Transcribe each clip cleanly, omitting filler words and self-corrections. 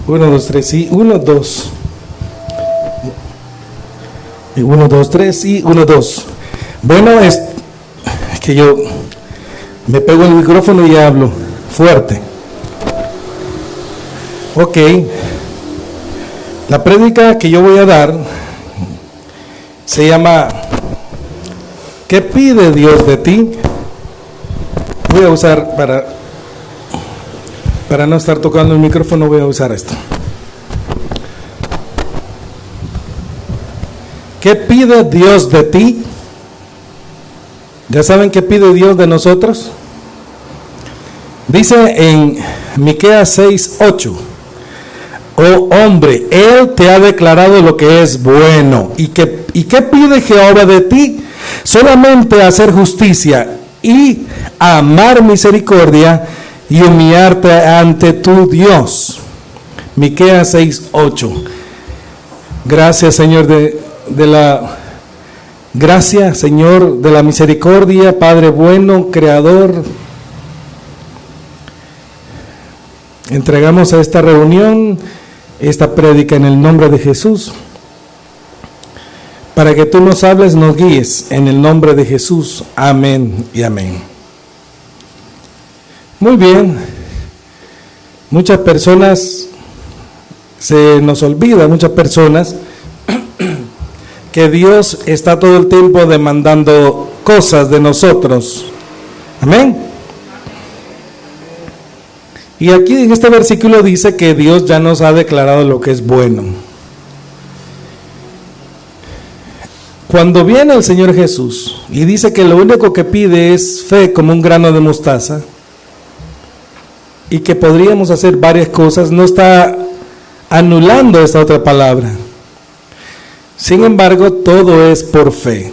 1, 2, 3 y 1, 2. 1, 2, 3 y 1, 2. Bueno, es que yo me pego el micrófono y hablo fuerte. Ok. La prédica que yo voy a dar se llama ¿qué pide Dios de ti? Voy a usar para no estar tocando el micrófono, voy a usar esto. ¿Qué pide Dios de ti? ¿Ya saben qué pide Dios de nosotros? Dice en Miqueas 6:8: oh hombre, Él te ha declarado lo que es bueno. ¿Y qué pide Jehová de ti? Solamente hacer justicia y amar misericordia y humillarte ante tu Dios. Miqueas 6:8. Gracias, Señor, gracias, Señor, de la misericordia, Padre bueno, Creador. Entregamos a esta reunión, esta prédica en el nombre de Jesús, para que tú nos hables, nos guíes, en el nombre de Jesús. Amén y amén. Muy bien. Muchas personas, se nos olvida, muchas personas, que Dios está todo el tiempo demandando cosas de nosotros. Amén. Y aquí en este versículo dice que Dios ya nos ha declarado lo que es bueno. Cuando viene el Señor Jesús y dice que lo único que pide es fe como un grano de mostaza, y que podríamos hacer varias cosas, no está anulando esta otra palabra. Sin embargo, todo es por fe.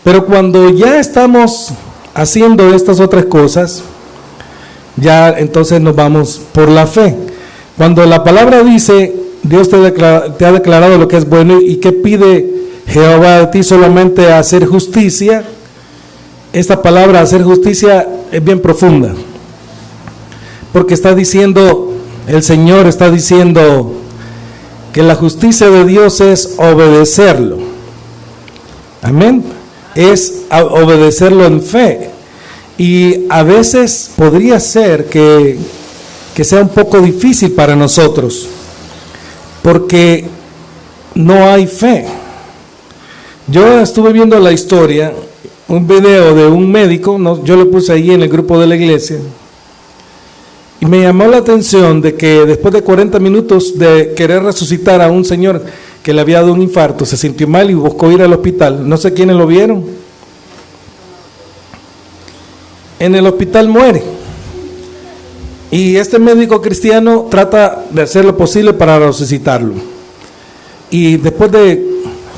Pero cuando ya estamos haciendo estas otras cosas, ya entonces nos vamos por la fe. Cuando la palabra dice, Dios te ha declarado lo que es bueno, y que pide Jehová de ti, solamente hacer justicia. Esta palabra hacer justicia es bien profunda, porque está diciendo, el Señor está diciendo que la justicia de Dios es obedecerlo. Amén. Es obedecerlo en fe. Y a veces podría ser que sea un poco difícil para nosotros, porque no hay fe. Yo estuve viendo la historia, un video de un médico, yo lo puse ahí en el grupo de la iglesia, y me llamó la atención de que después de 40 minutos de querer resucitar a un señor que le había dado un infarto, se sintió mal y buscó ir al hospital. No sé quiénes lo vieron. En el hospital muere. Y este médico cristiano trata de hacer lo posible para resucitarlo. Y después de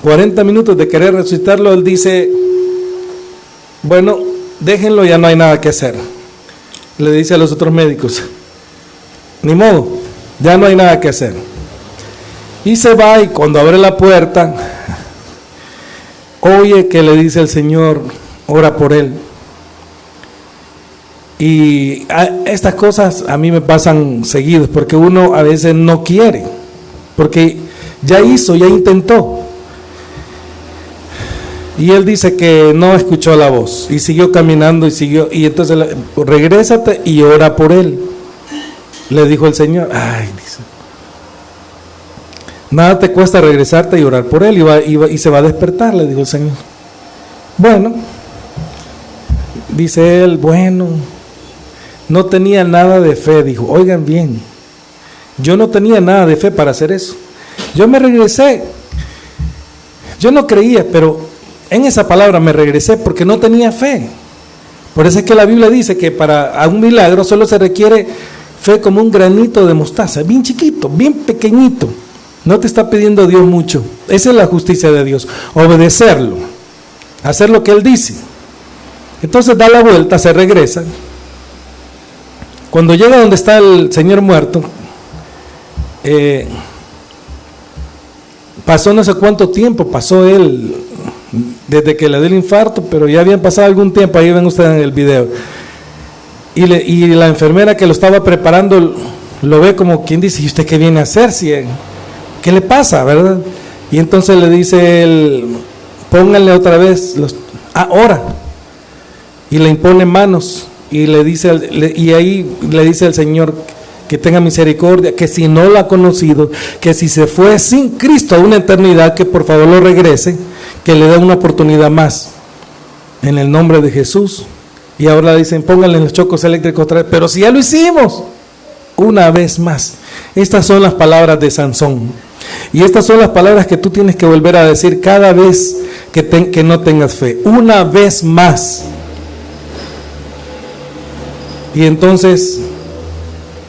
40 minutos de querer resucitarlo, él dice, bueno, déjenlo, ya no hay nada que hacer. Le dice a los otros médicos, ni modo, ya no hay nada que hacer. Y se va, y cuando abre la puerta, oye que le dice el Señor, ora por él. Y estas cosas a mí me pasan seguidos, porque uno a veces no quiere, porque ya intentó. Y él dice que no escuchó la voz y siguió caminando y entonces regrésate y ora por él, le dijo el Señor. Ay, dice, nada te cuesta regresarte y orar por él, y se va a despertar, le dijo el Señor. Bueno, dice él, bueno, no tenía nada de fe, dijo. Oigan bien, yo no tenía nada de fe para hacer eso. Yo me regresé, yo no creía, pero en esa palabra me regresé porque no tenía fe. Por eso es que la Biblia dice que para un milagro solo se requiere fe como un granito de mostaza, bien chiquito, bien pequeñito. No te está pidiendo Dios mucho. Esa es la justicia de Dios, obedecerlo, hacer lo que Él dice. Entonces da la vuelta, se regresa. Cuando llega donde está el señor muerto, pasó no sé cuánto tiempo, pasó él desde que le dio el infarto, pero ya habían pasado algún tiempo, ahí ven ustedes en el video. Y la enfermera que lo estaba preparando lo ve como quien dice, ¿y usted qué viene a hacer? ¿Qué le pasa, verdad? Y entonces le dice él, pónganle otra vez ora. Y le impone manos y le dice, y ahí le dice al Señor que tenga misericordia, que si no lo ha conocido, que si se fue sin Cristo a una eternidad, que por favor lo regrese, que le dé una oportunidad más, en el nombre de Jesús. Y ahora le dicen, pónganle los chocos eléctricos otra vez, pero si ya lo hicimos, una vez más. Estas son las palabras de Sansón, y estas son las palabras que tú tienes que volver a decir cada vez que no tengas fe, una vez más. Y entonces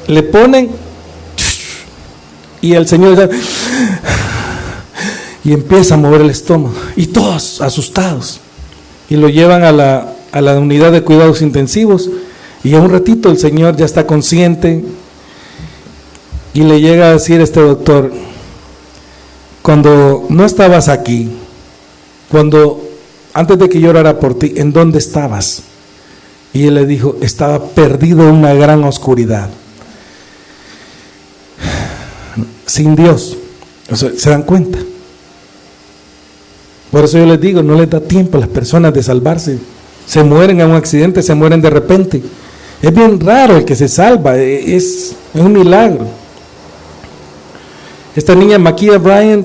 le ponen, y el Señor ya, y empieza a mover el estómago, y todos asustados, y lo llevan a la unidad de cuidados intensivos, y a un ratito el Señor ya está consciente, y le llega a decir este doctor, cuando no estabas aquí, antes de que yo orara por ti, ¿en dónde estabas? Y él le dijo, estaba perdido en una gran oscuridad, sin Dios. O sea, ¿se dan cuenta? Por eso yo les digo, no les da tiempo a las personas de salvarse. Se mueren en un accidente, se mueren de repente. Es bien raro el que se salva, es un milagro. Esta niña Makia Bryant,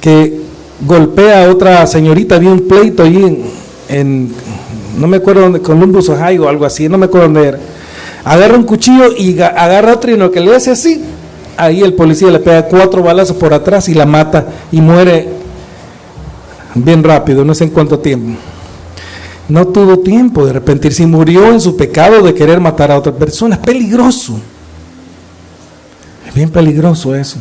que golpea a otra señorita, había un pleito ahí en no me acuerdo dónde, Columbus, Ohio, o algo así, no me acuerdo dónde era. Agarra un cuchillo y agarra otro, y en lo que le hace así, ahí el policía le pega 4 balazos por atrás y la mata, y muere bien rápido, no sé en cuánto tiempo. No tuvo tiempo de arrepentirse y murió en su pecado de querer matar a otra persona. Es peligroso, es bien peligroso eso.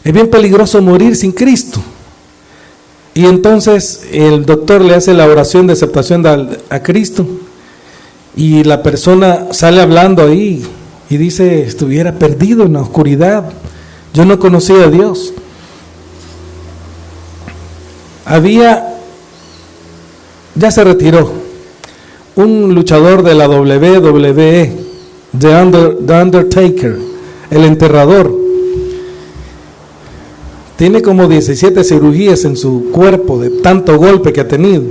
Es bien peligroso morir sin Cristo. Y entonces el doctor le hace la oración de aceptación a Cristo, y la persona sale hablando ahí y dice, estuviera perdido en la oscuridad, yo no conocía a Dios. Ya se retiró, un luchador de la WWE, The Undertaker, el enterrador. Tiene como 17 cirugías en su cuerpo de tanto golpe que ha tenido.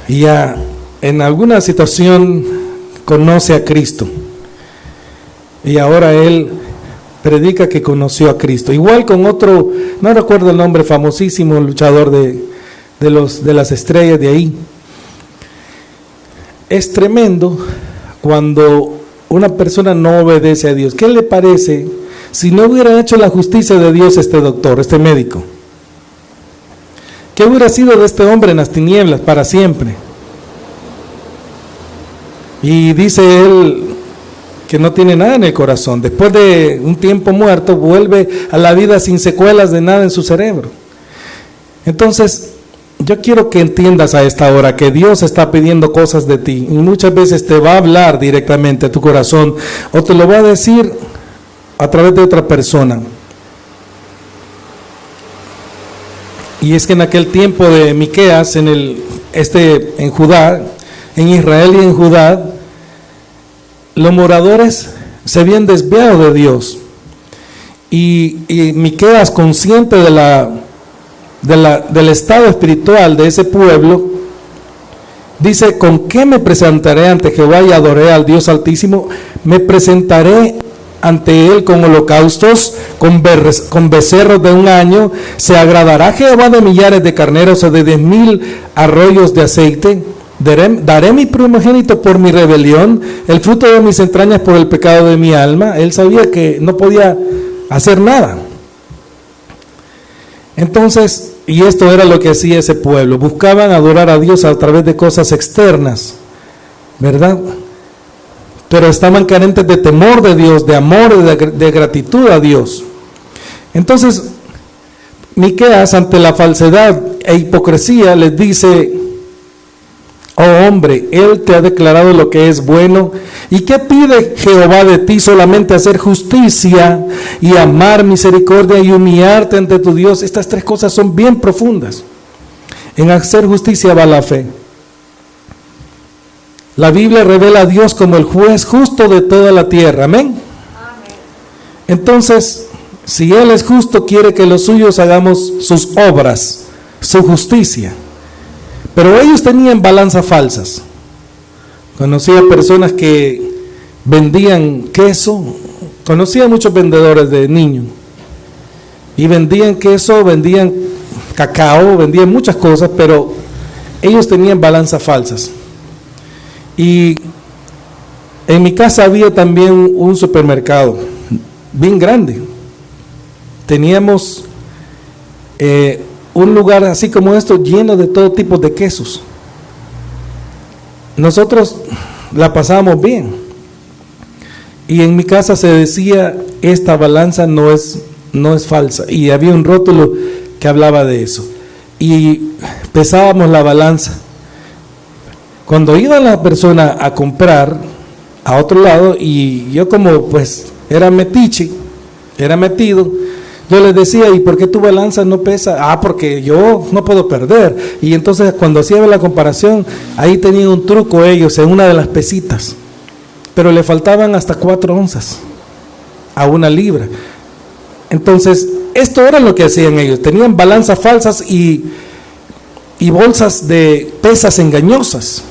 Y ya en alguna situación conoce a Cristo. Y ahora él predica que conoció a Cristo. Igual con otro, no recuerdo el nombre, famosísimo luchador de las estrellas de ahí. Es tremendo cuando una persona no obedece a Dios. ¿Qué le parece si no hubiera hecho la justicia de Dios este doctor, este médico? ¿Qué hubiera sido de este hombre en las tinieblas para siempre? Y dice él que no tiene nada en el corazón. Después de un tiempo muerto, vuelve a la vida sin secuelas de nada en su cerebro. Entonces, yo quiero que entiendas a esta hora que Dios está pidiendo cosas de ti, y muchas veces te va a hablar directamente a tu corazón, o te lo va a decir a través de otra persona. Y es que en aquel tiempo de Miqueas, en Judá, en Israel y en Judá, los moradores se habían desviado de Dios, y Miqueas, consciente del estado espiritual de ese pueblo, dice, ¿con qué me presentaré ante Jehová y adoraré al Dios Altísimo? Me presentaré ante él con holocaustos, con becerros de 1 año. ¿Se agradará Jehová de millares de carneros o de 10,000 arroyos de aceite? Daré mi primogénito por mi rebelión, el fruto de mis entrañas por el pecado de mi alma. Él sabía que no podía hacer nada. Entonces, y esto era lo que hacía ese pueblo, buscaban adorar a Dios a través de cosas externas, ¿verdad? Pero estaban carentes de temor de Dios, de amor, de gratitud a Dios. Entonces, Miqueas, ante la falsedad e hipocresía, les dice, oh hombre, Él te ha declarado lo que es bueno. ¿Y qué pide Jehová de ti? Solamente hacer justicia y amar misericordia y humillarte ante tu Dios. Estas 3 cosas son bien profundas. En hacer justicia va la fe. La Biblia revela a Dios como el juez justo de toda la tierra. Amén. Entonces, si Él es justo, quiere que los suyos hagamos sus obras, su justicia. Pero ellos tenían balanzas falsas. Conocía personas que vendían queso, conocía muchos vendedores de niños, y vendían queso, vendían cacao, vendían muchas cosas, pero ellos tenían balanzas falsas. Y en mi casa había también un supermercado bien grande. Teníamos un lugar así como esto lleno de todo tipo de quesos. Nosotros la pasábamos bien. Y en mi casa se decía, esta balanza no es falsa. Y había un rótulo que hablaba de eso. Y pesábamos la balanza. Cuando iba la persona a comprar a otro lado, y yo como pues era metiche, era metido, yo les decía, ¿y por qué tu balanza no pesa? Ah, porque yo no puedo perder. Y entonces cuando hacía la comparación, ahí tenían un truco ellos en una de las pesitas, pero le faltaban hasta 4 onzas a 1 libra. Entonces esto era lo que hacían ellos, tenían balanzas falsas y bolsas de pesas engañosas.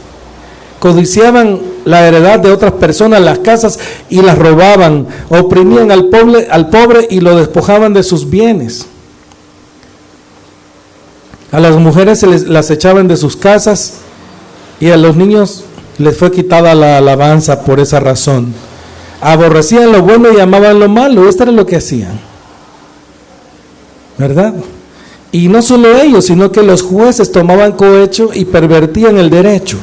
Codiciaban la heredad de otras personas, las casas, y las robaban, oprimían al pobre y lo despojaban de sus bienes. A las mujeres las echaban de sus casas, y a los niños les fue quitada la alabanza por esa razón. Aborrecían lo bueno y amaban lo malo. Esto era lo que hacían, ¿verdad? Y no solo ellos, sino que los jueces tomaban cohecho y pervertían el derecho.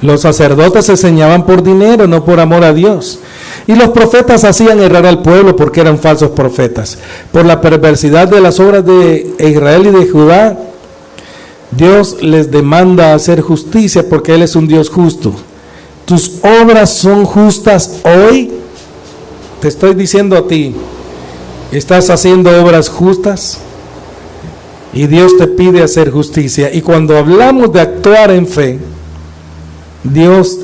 Los sacerdotes se enseñaban por dinero, no por amor a Dios. Y los profetas hacían errar al pueblo porque eran falsos profetas. Por la perversidad de las obras de Israel y de Judá, Dios les demanda hacer justicia porque Él es un Dios justo. ¿Tus obras son justas hoy? Te estoy diciendo a ti, ¿estás haciendo obras justas? Y Dios te pide hacer justicia. Y cuando hablamos de actuar en fe, Dios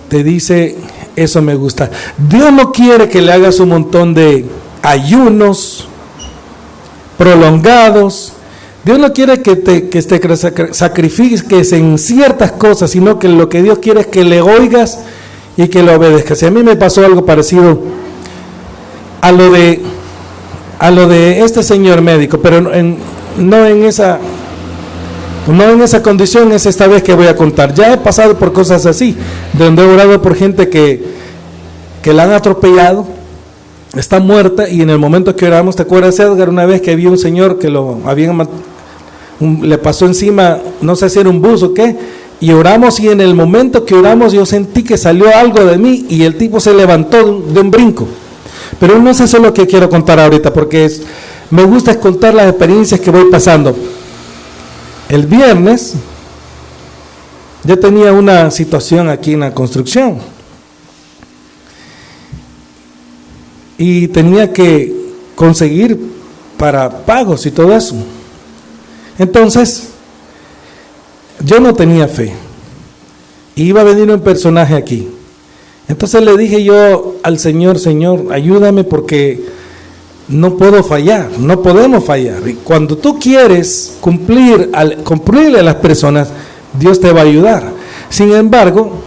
te dice, eso me gusta. Dios no quiere que le hagas un montón de ayunos prolongados. Dios no quiere que te sacrifiques en ciertas cosas, sino que lo que Dios quiere es que le oigas y que lo obedezcas. Y a mí me pasó algo parecido a lo de este señor médico, pero no en esa condición es esta vez que voy a contar. Ya he pasado por cosas así, donde he orado por gente que la han atropellado, está muerta, y en el momento que oramos, ¿te acuerdas, Edgar, una vez que había un señor que le pasó encima, no sé si era un bus o qué, y oramos, y en el momento que oramos yo sentí que salió algo de mí y el tipo se levantó de un brinco? Pero no es eso lo que quiero contar ahorita, porque me gusta contar las experiencias que voy pasando. El viernes yo tenía una situación aquí en la construcción y tenía que conseguir para pagos y todo eso. Entonces yo no tenía fe, iba a venir un personaje aquí. Entonces le dije yo al Señor, Señor, ayúdame porque no puedo fallar, no podemos fallar. Y cuando tú quieres cumplirle a las personas, Dios te va a ayudar. Sin embargo,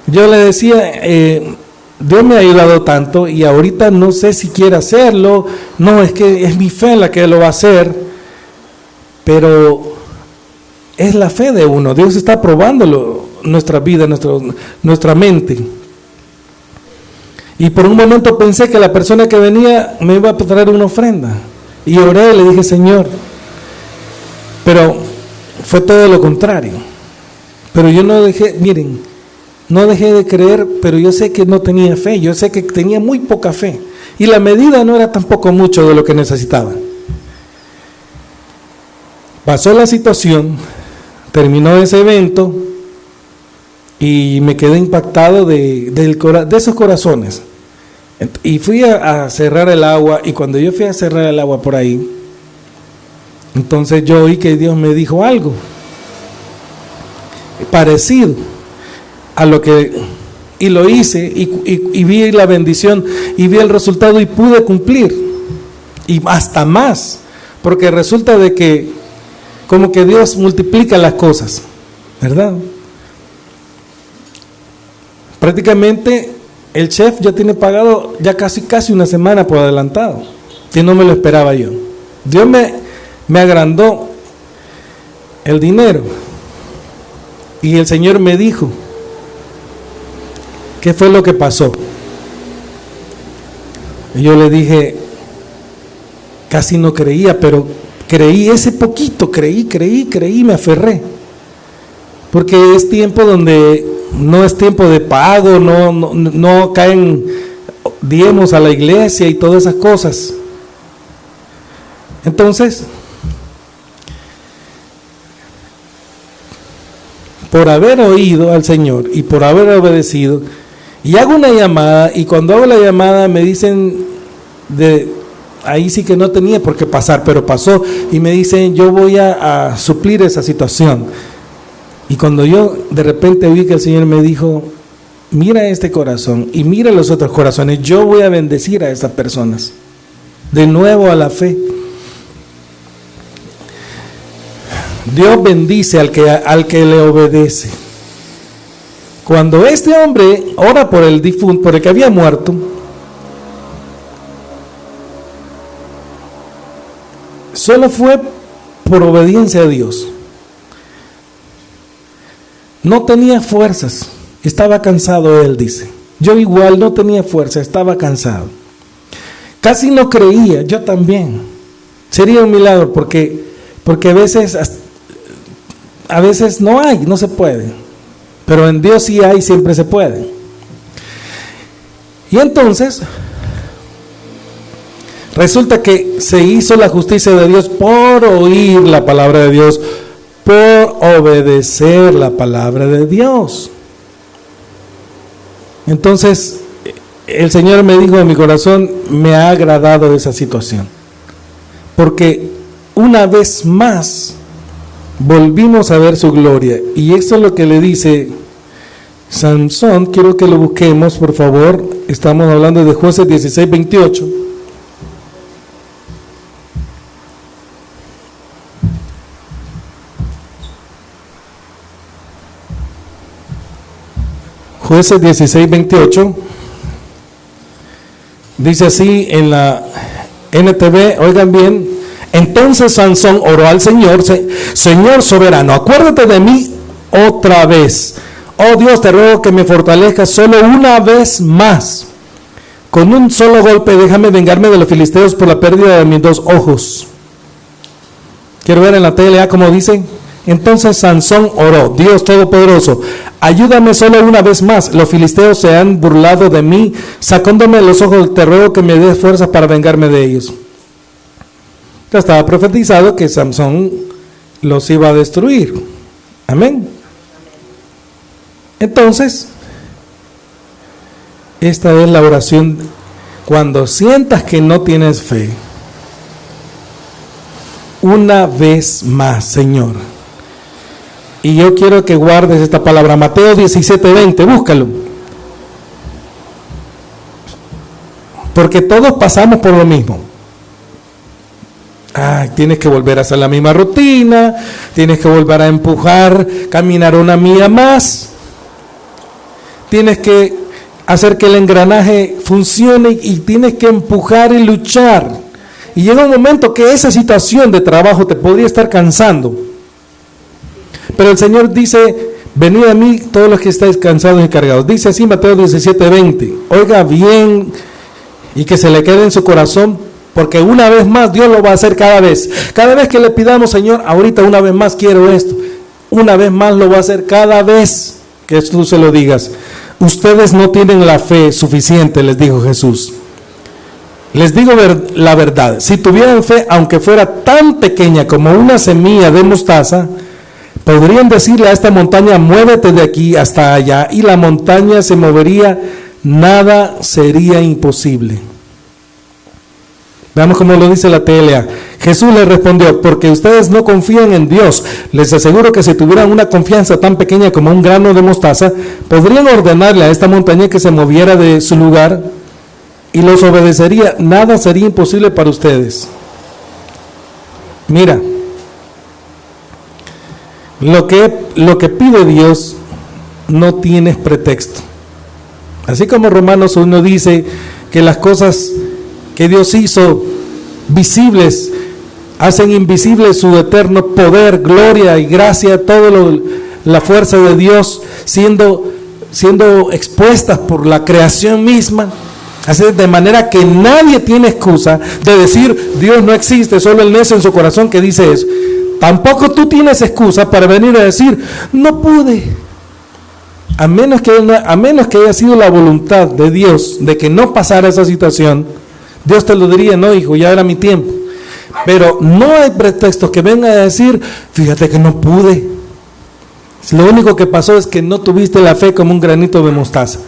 yo le decía, Dios me ha ayudado tanto y ahorita no sé si quiere hacerlo. No, es que es mi fe la que lo va a hacer, pero es la fe de uno. Dios está probándolo, nuestra vida, nuestra mente. Y por un momento pensé que la persona que venía me iba a traer una ofrenda. Y oré, le dije, Señor. Pero fue todo lo contrario. Pero yo no dejé de creer, pero yo sé que no tenía fe. Yo sé que tenía muy poca fe. Y la medida no era tampoco mucho de lo que necesitaba. Pasó la situación, terminó ese evento y me quedé impactado de esos corazones. Y fui a cerrar el agua, y cuando yo fui a cerrar el agua por ahí, entonces yo oí que Dios me dijo algo. parecido a lo que, y lo hice, y vi la bendición, y vi el resultado, y pude cumplir, y hasta más, porque resulta de que como que Dios multiplica las cosas, ¿verdad? Prácticamente el chef ya tiene pagado ya casi una semana por adelantado, que no me lo esperaba yo. Dios me agrandó el dinero, y el Señor me dijo, ¿qué fue lo que pasó? Y yo le dije, casi no creía, pero creí ese poquito, creí, me aferré, porque es tiempo donde no es tiempo de pago, no caen diezmos a la iglesia y todas esas cosas. Entonces, por haber oído al Señor y por haber obedecido, y hago una llamada, y cuando hago la llamada me dicen, ahí sí que no tenía por qué pasar, pero pasó, y me dicen, yo voy a suplir esa situación. Y cuando yo de repente vi que el Señor me dijo, mira este corazón y mira los otros corazones, yo voy a bendecir a esas personas, de nuevo a la fe. Dios bendice al que le obedece. Cuando este hombre ora por el difunto, por el que había muerto, solo fue por obediencia a Dios. No tenía fuerzas, estaba cansado, él dice. Yo igual no tenía fuerza, estaba cansado. Casi no creía, yo también. Sería un milagro porque a veces no hay, no se puede. Pero en Dios sí hay, siempre se puede. Y entonces, resulta que se hizo la justicia de Dios por oír la palabra de Dios, por obedecer la palabra de Dios. Entonces, el Señor me dijo en mi corazón, me ha agradado esa situación. Porque una vez más volvimos a ver su gloria. Y eso es lo que le dice Sansón. Quiero que lo busquemos, por favor. Estamos hablando de Jueces 16:28. Jueces 16:28. Dice así en la NTV, oigan bien. Entonces Sansón oró al Señor, Señor soberano, acuérdate de mí otra vez. Oh Dios, te ruego que me fortalezcas solo una vez más. Con un solo golpe déjame vengarme de los filisteos por la pérdida de mis 2 ojos. Quiero ver en la tele, como dice. Entonces Sansón oró, Dios Todopoderoso, ayúdame solo una vez más. Los filisteos se han burlado de mí, sacándome los ojos. Te ruego que me des fuerzas para vengarme de ellos. Ya estaba profetizado que Sansón los iba a destruir. Amén. Entonces, esta es la oración cuando sientas que no tienes fe. Una vez más, Señor. Y yo quiero que guardes esta palabra, Mateo 17:20, búscalo. Porque todos pasamos por lo mismo. Tienes que volver a hacer la misma rutina, tienes que volver a empujar, caminar una milla más, tienes que hacer que el engranaje funcione y tienes que empujar y luchar. Y llega un momento que esa situación de trabajo te podría estar cansando. Pero el Señor dice, venid a mí todos los que estáis cansados y cargados. Dice así Mateo 17:20. Oiga bien y que se le quede en su corazón. Porque una vez más Dios lo va a hacer cada vez. Cada vez que le pidamos, Señor, ahorita una vez más quiero esto. Una vez más lo va a hacer cada vez que tú se lo digas. Ustedes no tienen la fe suficiente, les dijo Jesús. Les digo la verdad. Si tuvieran fe, aunque fuera tan pequeña como una semilla de mostaza, podrían decirle a esta montaña, muévete de aquí hasta allá, y la montaña se movería. Nada sería imposible. Veamos cómo lo dice la TLA. Jesús le respondió: porque ustedes no confían en Dios. Les aseguro que si tuvieran una confianza tan pequeña como un grano de mostaza, podrían ordenarle a esta montaña que se moviera de su lugar y los obedecería. Nada sería imposible para ustedes. Mira, lo que pide Dios no tienes pretexto. Así como Romanos 1 dice que las cosas que Dios hizo visibles hacen invisible su eterno poder, gloria y gracia, la fuerza de Dios siendo expuestas por la creación misma. Así de manera que nadie tiene excusa de decir Dios no existe, solo el necio en su corazón que dice eso. Tampoco tú tienes excusa para venir a decir no pude. A menos que haya sido la voluntad de Dios de que no pasara esa situación, Dios te lo diría: no, hijo, ya era mi tiempo. Pero no hay pretextos que vengan a decir fíjate que no pude. Lo único que pasó es que no tuviste la fe como un granito de mostaza,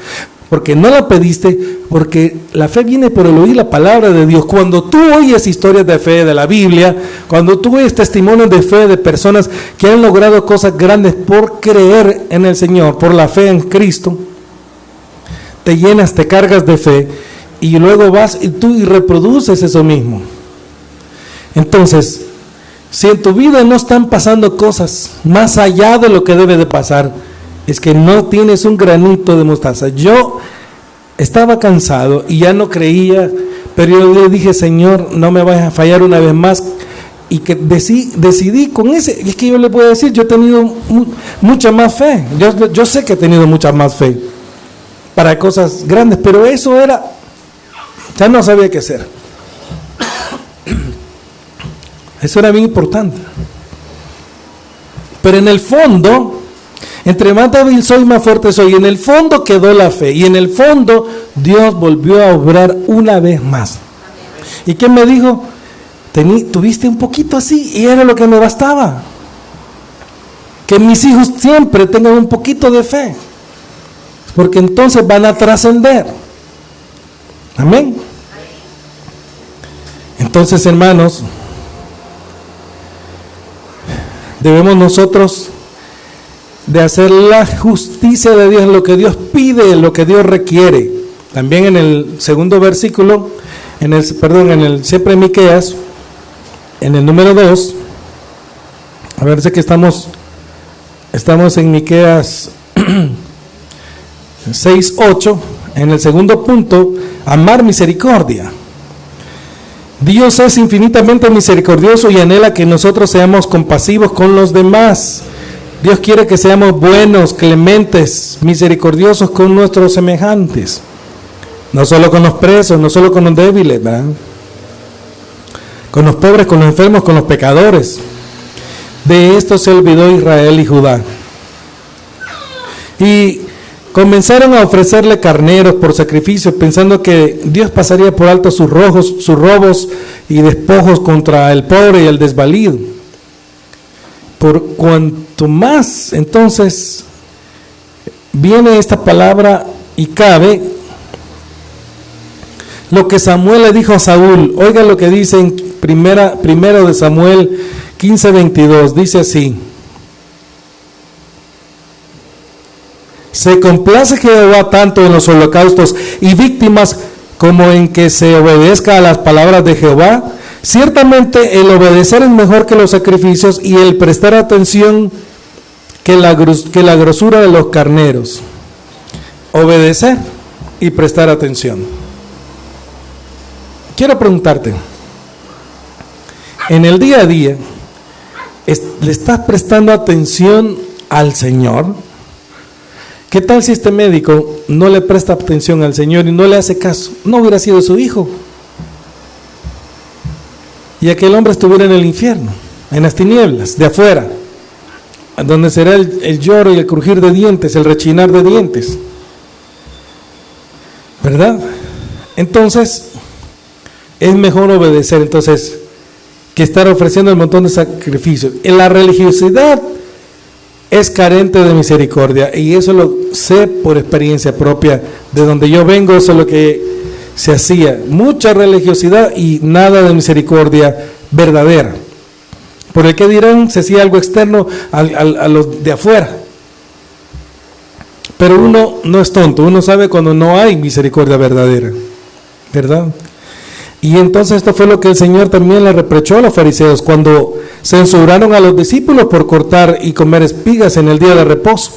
porque no la pediste, porque la fe viene por el oír la palabra de Dios. Cuando tú oyes historias de fe de la Biblia, cuando tú oyes testimonios de fe de personas que han logrado cosas grandes por creer en el Señor, por la fe en Cristo, te llenas, te cargas de fe y luego vas y tú reproduces eso mismo. Entonces, si en tu vida no están pasando cosas más allá de lo que debe de pasar, es que no tienes un granito de mostaza. Yo estaba cansado y ya no creía, pero yo le dije: Señor, no me vayas a fallar una vez más. Y que decidí con ese, y es que yo le puedo decir, yo he tenido mucha más fe. Yo sé que he tenido mucha más fe para cosas grandes, pero eso ya no sabía qué hacer. Eso era bien importante. Pero en el fondo, entre más débil soy, más fuerte soy. En el fondo quedó la fe. Y en el fondo Dios volvió a obrar una vez más. ¿Y qué me dijo? Tuviste un poquito así y era lo que me bastaba. Que mis hijos siempre tengan un poquito de fe, porque entonces van a trascender. Amén. Entonces, hermanos, debemos nosotros de hacer la justicia de Dios, lo que Dios pide, lo que Dios requiere. También en el segundo versículo, siempre en Miqueas, en el número 2, a ver, sé que estamos en Miqueas 6:8, en el segundo punto, amar misericordia. Dios es infinitamente misericordioso y anhela que nosotros seamos compasivos con los demás. Dios quiere que seamos buenos, clementes, misericordiosos con nuestros semejantes. No solo con los presos, no solo con los débiles, ¿verdad? Con los pobres, con los enfermos, con los pecadores. De esto se olvidó Israel y Judá. Y comenzaron a ofrecerle carneros por sacrificio, pensando que Dios pasaría por alto sus robos y despojos contra el pobre y el desvalido. Por cuanto más, entonces, viene esta palabra y cabe lo que Samuel le dijo a Saúl. Oiga lo que dice en primero de Samuel 15:22, dice así: se complace Jehová tanto en los holocaustos y víctimas como en que se obedezca a las palabras de Jehová. Ciertamente el obedecer es mejor que los sacrificios y el prestar atención que la grosura de los carneros. Obedecer y prestar atención. Quiero preguntarte, en el día a día, ¿le estás prestando atención al Señor? ¿Qué tal si este médico no le presta atención al Señor y no le hace caso? No hubiera sido su hijo. Y aquel hombre estuviera en el infierno, en las tinieblas de afuera, donde será el lloro y el crujir de dientes, el rechinar de dientes. ¿Verdad? Entonces, es mejor obedecer entonces que estar ofreciendo un montón de sacrificios. En la religiosidad es carente de misericordia, y eso lo sé por experiencia propia de donde yo vengo. Eso es lo que se hacía, mucha religiosidad y nada de misericordia verdadera. Por el que dirán, se hacía algo externo a los de afuera. Pero uno no es tonto, uno sabe cuando no hay misericordia verdadera, ¿verdad? Y entonces esto fue lo que el Señor también le reprochó a los fariseos cuando censuraron a los discípulos por cortar y comer espigas en el día de reposo.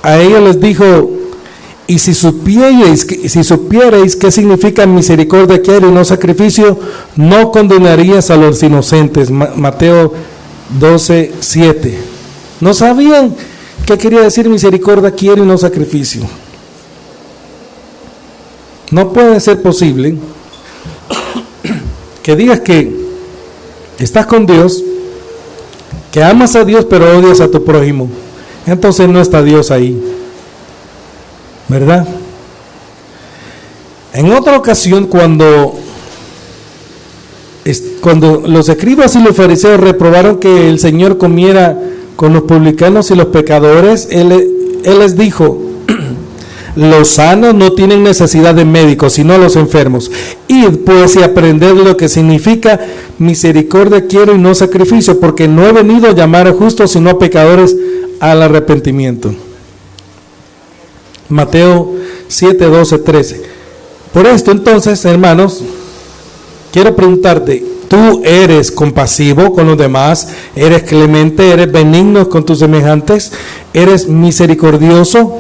A ellos les dijo: y si supierais qué significa misericordia quiero y no sacrificio, no condenarías a los inocentes. Mateo 12:7. ¿No sabían qué quería decir misericordia quiero y no sacrificio? No puede ser posible que digas que estás con Dios, que amas a Dios pero odias a tu prójimo. Entonces no está Dios ahí, ¿verdad? En otra ocasión, cuando los escribas y los fariseos reprobaron que el Señor comiera con los publicanos y los pecadores, Él les dijo: los sanos no tienen necesidad de médicos, sino los enfermos. Id pues y aprended lo que significa misericordia quiero y no sacrificio, porque no he venido a llamar a justos, sino a pecadores al arrepentimiento. Mateo 7, 12, 13. Por esto entonces, hermanos, quiero preguntarte: ¿tú eres compasivo con los demás? ¿Eres clemente? ¿Eres benigno con tus semejantes? ¿Eres misericordioso?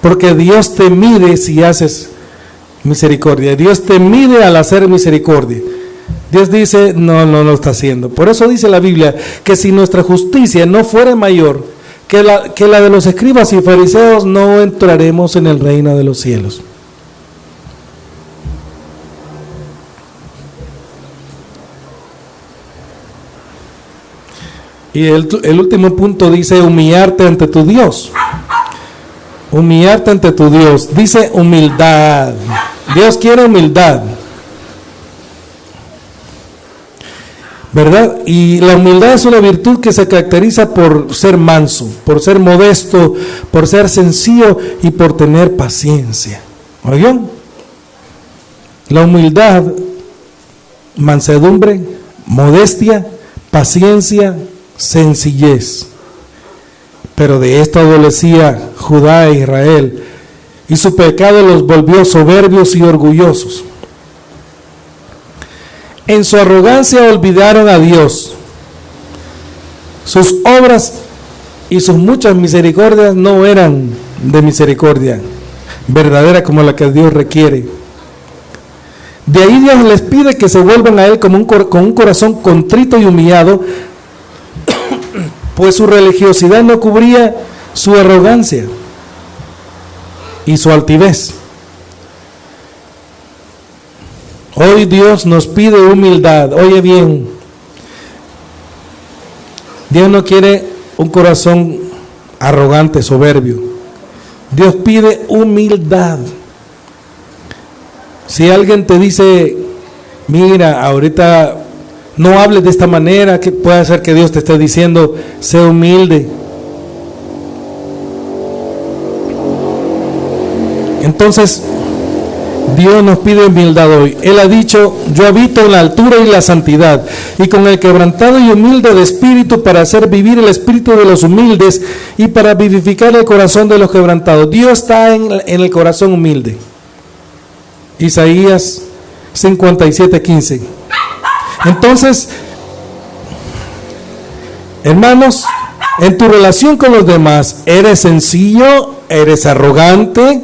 Porque Dios te mide si haces misericordia. Dios te mide al hacer misericordia. Dios dice: no lo está haciendo. Por eso dice la Biblia que si nuestra justicia no fuera mayor que la de los escribas y fariseos, no entraremos en el reino de los cielos. Y el último punto dice: humillarte ante tu Dios. Humillarte ante tu Dios. Dice humildad. Dios quiere humildad, ¿verdad? Y la humildad es una virtud que se caracteriza por ser manso, por ser modesto, por ser sencillo y por tener paciencia. ¿Oyeron? La humildad, mansedumbre, modestia, paciencia, sencillez. Pero de esto adolecía Judá e Israel, y su pecado los volvió soberbios y orgullosos. En su arrogancia olvidaron a Dios. Sus obras y sus muchas misericordias no eran de misericordia verdadera como la que Dios requiere. De ahí Dios les pide que se vuelvan a Él con un corazón contrito y humillado, pues su religiosidad no cubría su arrogancia y su altivez. Hoy Dios nos pide humildad. Oye bien, Dios no quiere un corazón arrogante, soberbio. Dios pide humildad. Si alguien te dice: mira, ahorita no hables de esta manera, que puede ser que Dios te esté diciendo: sé humilde. Entonces Dios nos pide humildad hoy. Él ha dicho: yo habito en la altura y la santidad, y con el quebrantado y humilde de espíritu, para hacer vivir el espíritu de los humildes y para vivificar el corazón de los quebrantados. Dios está en el corazón humilde. Isaías 57:15. Entonces, hermanos, en tu relación con los demás, ¿eres sencillo? ¿Eres arrogante?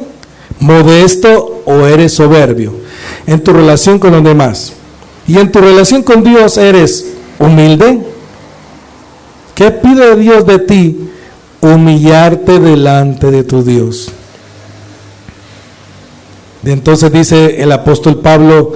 ¿Modesto? ¿O eres soberbio? En tu relación con los demás. Y en tu relación con Dios, ¿eres humilde? ¿Qué pide Dios de ti? Humillarte delante de tu Dios. Y entonces dice el apóstol Pablo: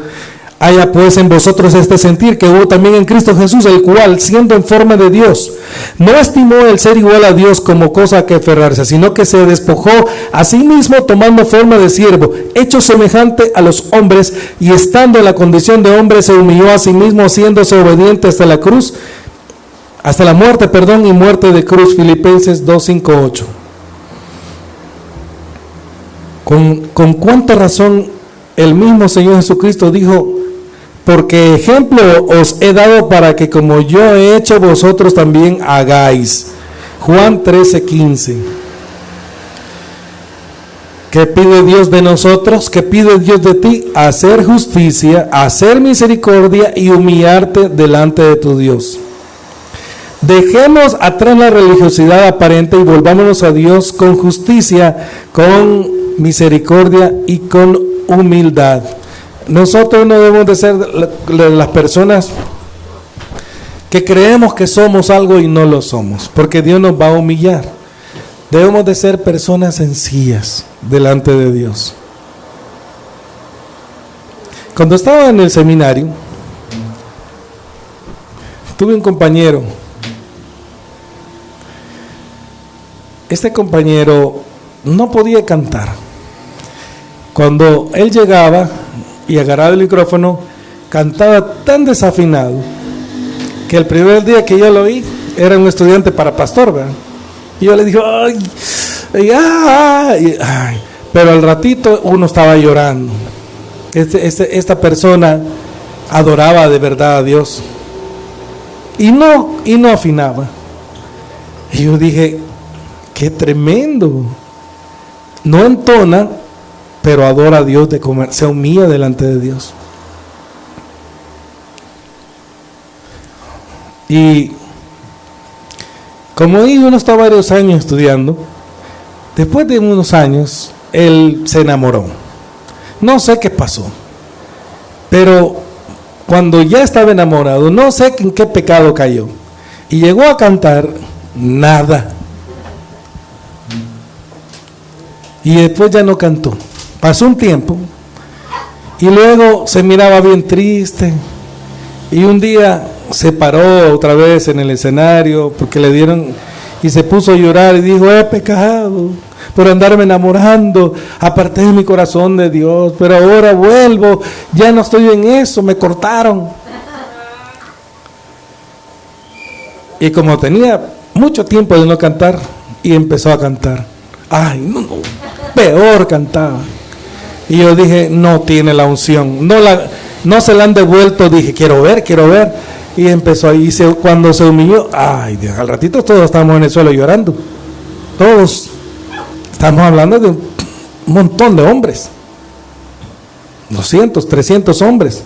haya pues en vosotros este sentir que hubo también en Cristo Jesús, el cual, siendo en forma de Dios, no estimó el ser igual a Dios como cosa a que aferrarse, sino que se despojó a sí mismo, tomando forma de siervo, hecho semejante a los hombres, y estando en la condición de hombre, se humilló a sí mismo, haciéndose obediente hasta la cruz, hasta la muerte, y muerte de cruz. Filipenses 2:5-8. con cuánta razón el mismo Señor Jesucristo dijo: porque ejemplo os he dado para que como yo he hecho vosotros también hagáis. Juan 13:15. ¿Qué pide Dios de nosotros? ¿Qué pide Dios de ti? Hacer justicia, hacer misericordia y humillarte delante de tu Dios. Dejemos atrás la religiosidad aparente y volvámonos a Dios con justicia, con misericordia y con humildad. Nosotros no debemos de ser las personas que creemos que somos algo y no lo somos, porque Dios nos va a humillar. Debemos de ser personas sencillas delante de Dios. Cuando estaba en el seminario, tuve un compañero. Este compañero no podía cantar. Cuando él llegaba y agarraba el micrófono, cantaba tan desafinado que el primer día que yo lo oí, era un estudiante para pastor, ¿verdad? Y yo le dije, ay. Pero al ratito uno estaba llorando. Esta persona adoraba de verdad a Dios y no afinaba. Y yo dije, qué tremendo. No entona, pero adora a Dios de comer, se humilla delante de Dios. Y como uno está varios años estudiando, después de unos años, él se enamoró. No sé qué pasó, pero cuando ya estaba enamorado, no sé en qué pecado cayó, y llegó a cantar nada. Y después ya no cantó. Pasó un tiempo, y luego se miraba bien triste, y un día se paró otra vez en el escenario porque le dieron, y se puso a llorar y dijo: he pecado por andarme enamorando, aparté de mi corazón de Dios, pero ahora vuelvo, ya no estoy en eso, me cortaron. Y como tenía mucho tiempo de no cantar, y empezó a cantar. Ay, no, peor cantaba. Y yo dije, no tiene la unción, no se la han devuelto. Dije, quiero ver. Y empezó ahí, cuando se humilló, ay, al ratito todos estábamos en el suelo llorando. Todos. Estamos hablando de un montón de hombres. 200, 300 hombres.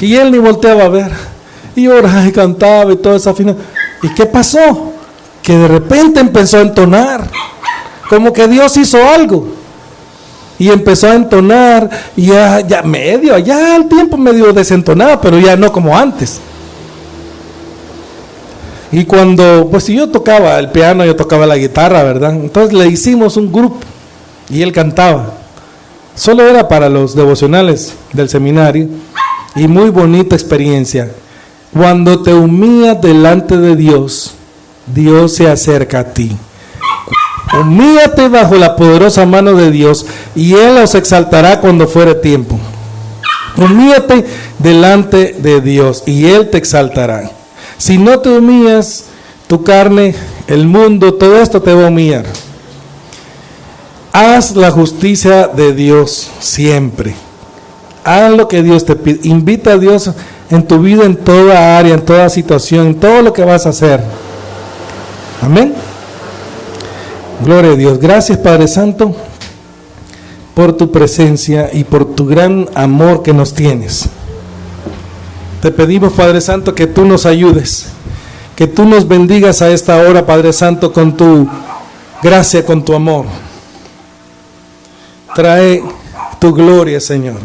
Y él ni volteaba a ver. Y oraba y cantaba y todo eso afinado. ¿Y qué pasó? Que de repente empezó a entonar. Como que Dios hizo algo. Y empezó a entonar. Y ya al tiempo medio desentonaba, pero ya no como antes. Y cuando, pues si yo tocaba el piano, yo tocaba la guitarra, ¿verdad? Entonces le hicimos un grupo y él cantaba. Solo era para los devocionales del seminario y muy bonita experiencia. Cuando te humillas delante de Dios, Dios se acerca a ti. Humíllate bajo la poderosa mano de Dios y Él os exaltará cuando fuere tiempo. Humíllate delante de Dios y Él te exaltará. Si no te humillas, tu carne, el mundo, todo esto te va a humillar. Haz la justicia de Dios siempre. Haz lo que Dios te pide. Invita a Dios en tu vida, en toda área, en toda situación, en todo lo que vas a hacer. Amén. Gloria a Dios. Gracias, Padre Santo, por tu presencia y por tu gran amor que nos tienes. Te pedimos, Padre Santo, que tú nos ayudes, que tú nos bendigas a esta hora, Padre Santo, con tu gracia, con tu amor. Trae tu gloria, Señor.